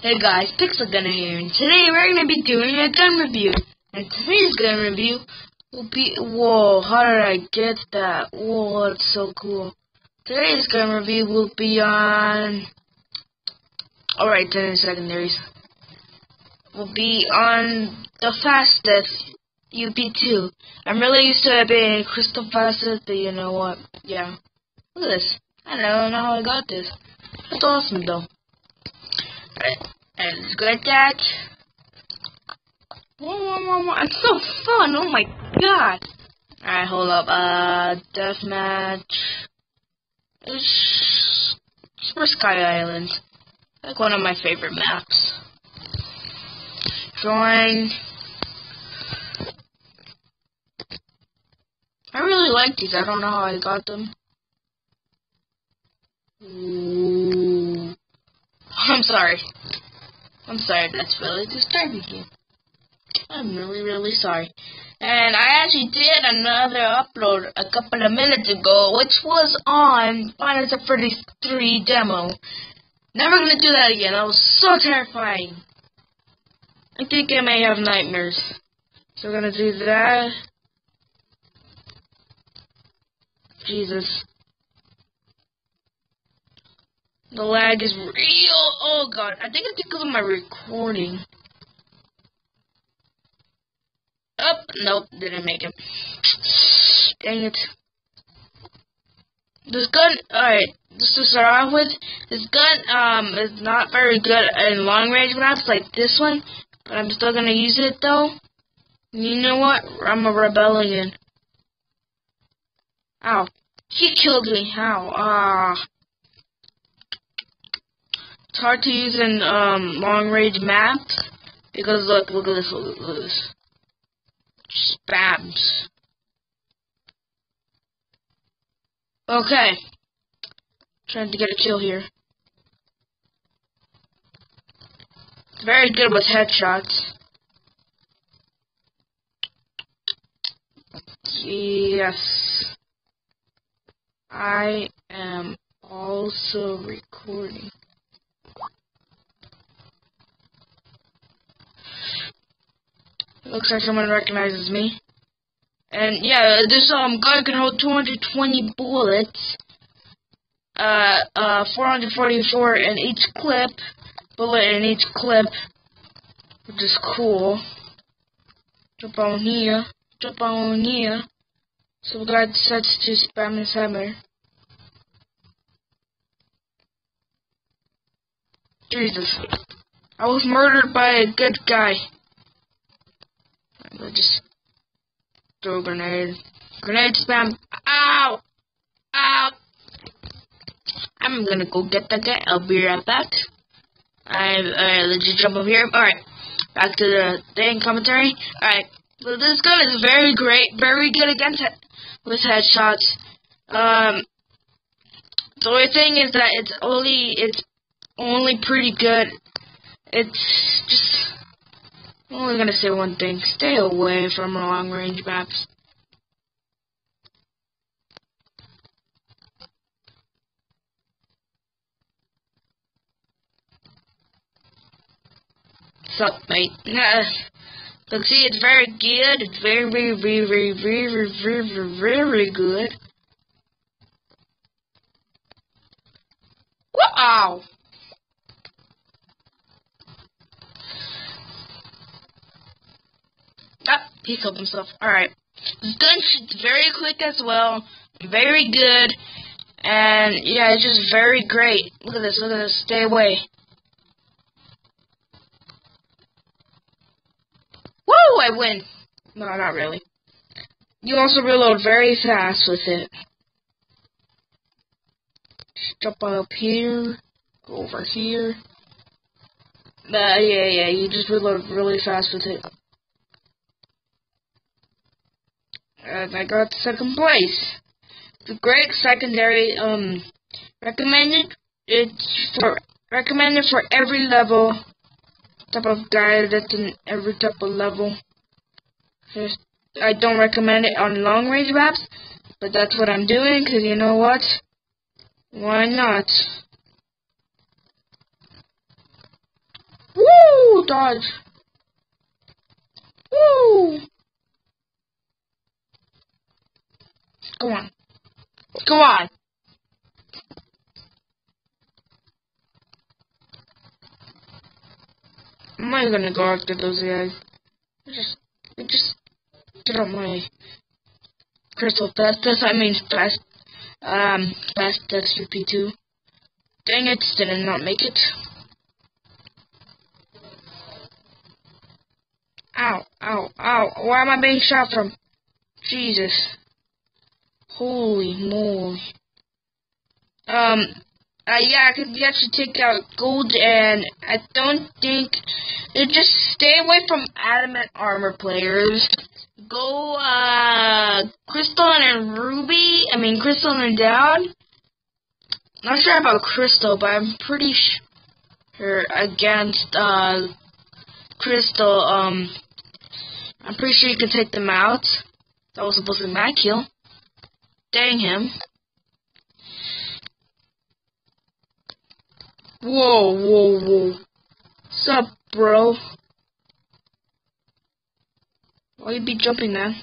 Hey guys, Pixel Gunner here, and today we're going to be doing a gun review. And today's gun review will be, whoa, how did I get that? Whoa, that's so cool. Today's gun review will be on, alright, 10 secondaries. Will be on the fastest UP2. I'm really used to it being crystal fastest, but you know what? Yeah. Look at this. I don't know how I got this. That's awesome though. Alright, and let's go like that. It's so fun, oh my god. Alright, hold up. Deathmatch. It's for Sky Island. Like one of my favorite maps. Join. I really like these. I don't know how I got them. Ooh. I'm sorry. That's really disturbing you. I'm really sorry. And I actually did another upload a couple of minutes ago, which was on Final Fantasy 3 demo. Never gonna do that again. That was so terrifying. I think I may have nightmares. So we're gonna do that. Jesus. The lag is real. Oh god. I think it's because of my recording. Oh, nope, didn't make it. Dang it. This gun, alright, just to start off with, this gun is not very good in long range maps like this one, but I'm still gonna use it though. You know what? I'm a rebellion. Ow. He killed me. How? It's hard to use in long range maps because look at this. Spams. Okay. Trying to get a kill here. It's very good with headshots. Yes. I am also recording. Looks like someone recognizes me. And yeah, this gun can hold 220 bullets. 444 in each clip. Bullet in each clip. Which is cool. Jump on here. So the guy decides to spam his hammer. Jesus. I was murdered by a good guy. I'm gonna just throw a grenade. Grenade spam. Ow! Ow! I'm gonna go get that guy. I'll be right back. Let's just jump over here. Alright. Back to the thing commentary. Alright. So this gun is very great. Very good against with headshots. The only thing is that it's only pretty good. It's just, I'm only gonna say one thing. Stay away from long range maps. Sup, mate? Look, see, it's very good. It's very good. Wow! He killed himself. Alright. This gun shoots very quick as well. Very good. And yeah, it's just very great. Look at this. Stay away. Woo! I win. No, not really. You also reload very fast with it. Just jump up here. Go over here. Yeah, you just reload really fast with it. And I got second place. It's a great secondary. Recommended. It's recommended for every level. Type of guy that's in every type of level. I don't recommend it on long range maps, but that's what I'm doing because you know what? Why not? Woo! Dodge. Woo! Come on. Come on. I'm not gonna go after those guys. Just get on my crystal fastest. I mean fastest CP2. Dang it! Did not make it. Ow! Ow! Ow! Where am I being shot from? Jesus! Holy moly! Yeah, I could actually take out gold, and I don't think just stay away from adamant armor players. Go, Crystal and Ruby. I mean, Crystal and Down. Not sure about Crystal, but I'm pretty sure against Crystal. I'm pretty sure you can take them out. That was supposed to be my kill. Dang him. Whoa, whoa, whoa. What's up, bro? Why you be jumping, man?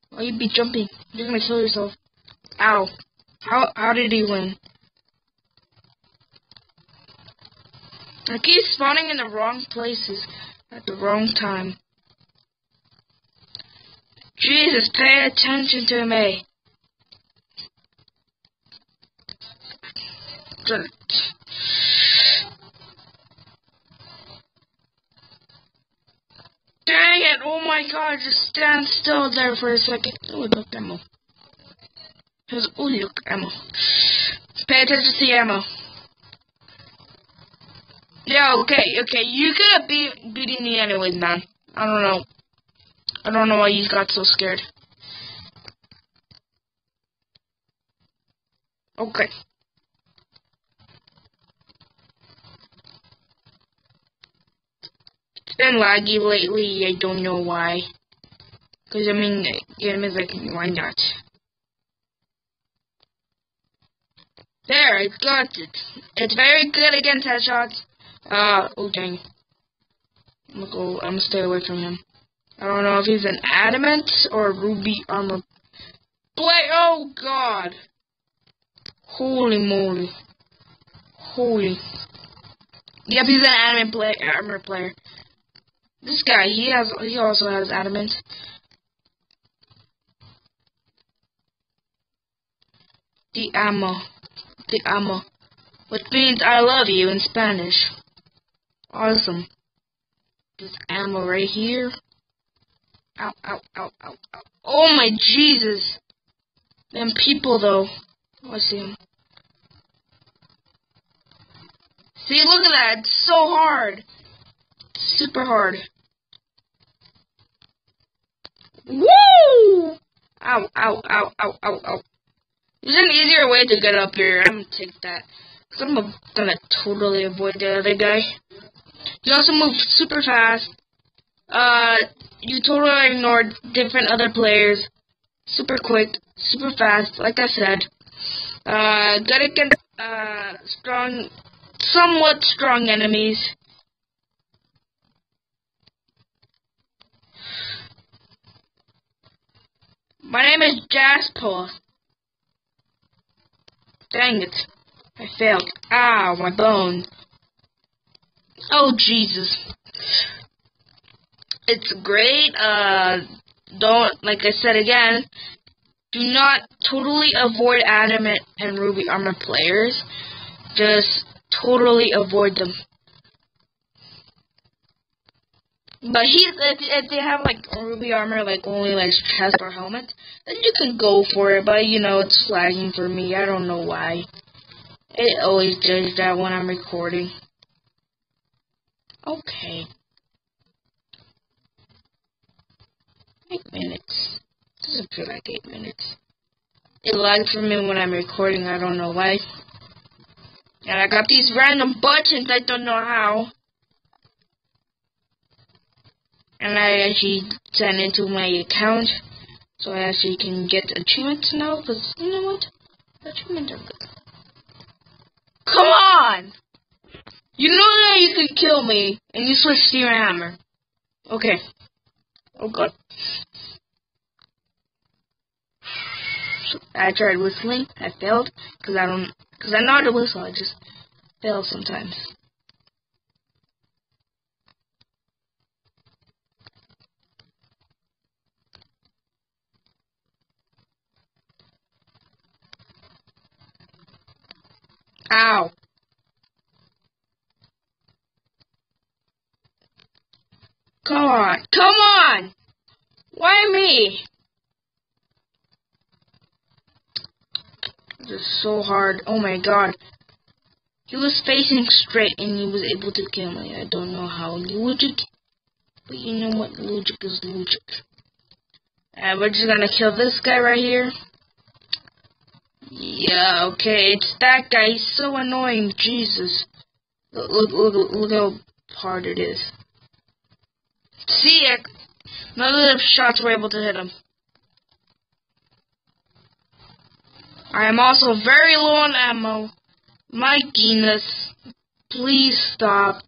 Why you be jumping? You're gonna kill yourself. Ow. How did he win? I keep spawning in the wrong places at the wrong time. Jesus, pay attention to me. Dang it! Oh my god, just stand still there for a second. Oh, look, ammo. Oh, look, ammo. Pay attention to the ammo. Yeah, okay, you could have beating me anyways, man. I don't know why you got so scared. Okay. It's been laggy lately, I don't know why. Because, I mean, game is like, why not? There, I got it. It's very good against headshots. Oh dang. I'm gonna stay away from him. I don't know if he's an adamant or ruby armor play. Oh god. Holy moly. Holy. Yep, he's an adamant armor player. This guy, he also has adamant. The ammo. Which means I love you in Spanish. Awesome. This ammo right here. Ow, ow, ow, ow, ow. Oh my Jesus. Them people though. Oh, I see him. See, look at that. It's so hard. It's super hard. Woo! Ow, ow, ow, ow, ow, ow. There's an easier way to get up here. I'm gonna take that. Because I'm gonna totally avoid the other guy. You also move super fast. You totally ignore different other players. Super quick, super fast, like I said. Gotta get, somewhat strong enemies. My name is Jasper. Dang it. I failed. Ow, my bone. Oh, Jesus. It's great. Don't, like I said again, do not totally avoid adamant and ruby armor players. Just totally avoid them. But if they have like ruby armor, like only like chest or helmet, then you can go for it. But you know, it's lagging for me. I don't know why. It always does that when I'm recording. Okay. 8 minutes. Doesn't feel like 8 minutes. It lags for me when I'm recording. I don't know why. And I got these random buttons. I don't know how. And I actually sent into my account, so I actually can get achievements now, because you know what? Achievements are good. Come on! You know that you can kill me, and you switch to your hammer. Okay. Oh god. I tried whistling. I failed because I know how to whistle. I just fail sometimes. Ow. Come on. Come on. Why me? This is so hard. Oh my god. He was facing straight and he was able to kill me. I don't know how logic. But you know what? Logic is logic. We're just gonna kill this guy right here. Yeah, okay. It's that guy. He's so annoying. Jesus. Look how hard it is. See, none of the shots were able to hit him. I am also very low on ammo. My goodness. Please stop.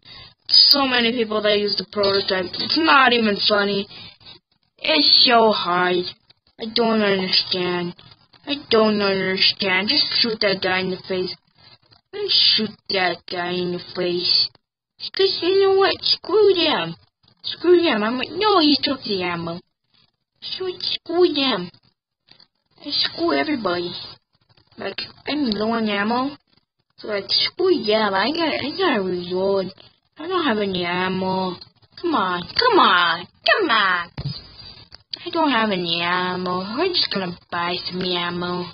So many people that use the prototype. It's not even funny. It's so hard. I don't understand. Just shoot that guy in the face. Just shoot that guy in the face. Because you know what? Screw them. I'm like, no, he took the ammo. Screw them. I screw everybody. Like, I'm low on ammo. So like, screw them. I gotta reload. I don't have any ammo. Come on. I don't have any ammo. We're just gonna buy some ammo.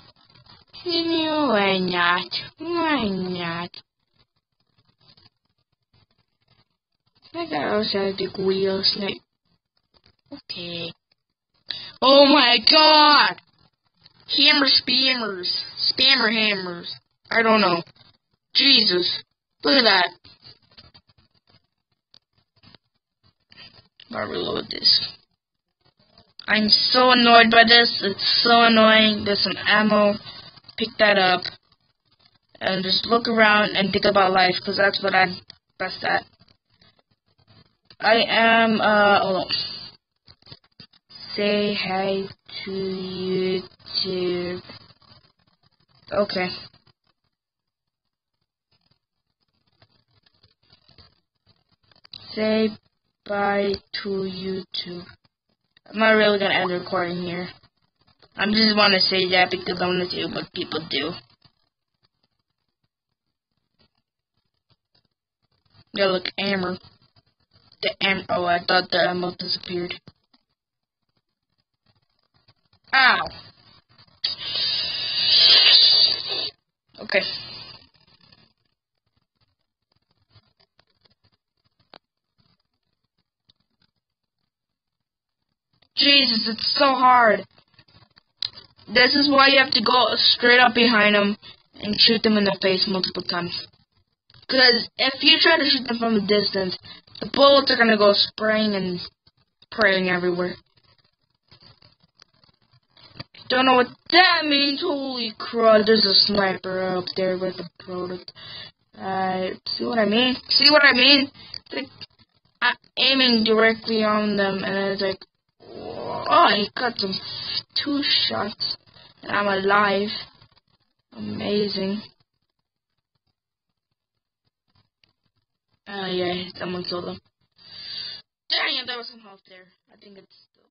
No, why not? I got also have big wheels. Like, okay. Oh my god! Spammer hammers. I don't know. Jesus. Look at that. I'll reload this. I'm so annoyed by this. It's so annoying. There's some ammo. Pick that up. And just look around and think about life, because that's what I'm best at. I am, hold on. Say hi to YouTube. Okay. Say bye to YouTube. I'm not really gonna end the recording here. I just want to say that because I want to see what people do. Yeah, look, hammer. Oh, I thought the ammo disappeared. Ow! Okay. Jesus, it's so hard. This is why you have to go straight up behind them and shoot them in the face multiple times. Because if you try to shoot them from a distance, the bullets are gonna go spraying and spraying everywhere. Don't know what that means. Holy crud, there's a sniper up there with a product. See what I mean? Like, I'm aiming directly on them, and it's like, oh, he got some 2 shots, and I'm alive. Amazing. Yeah, someone killed him. Dang it, there was some health there. I think it's still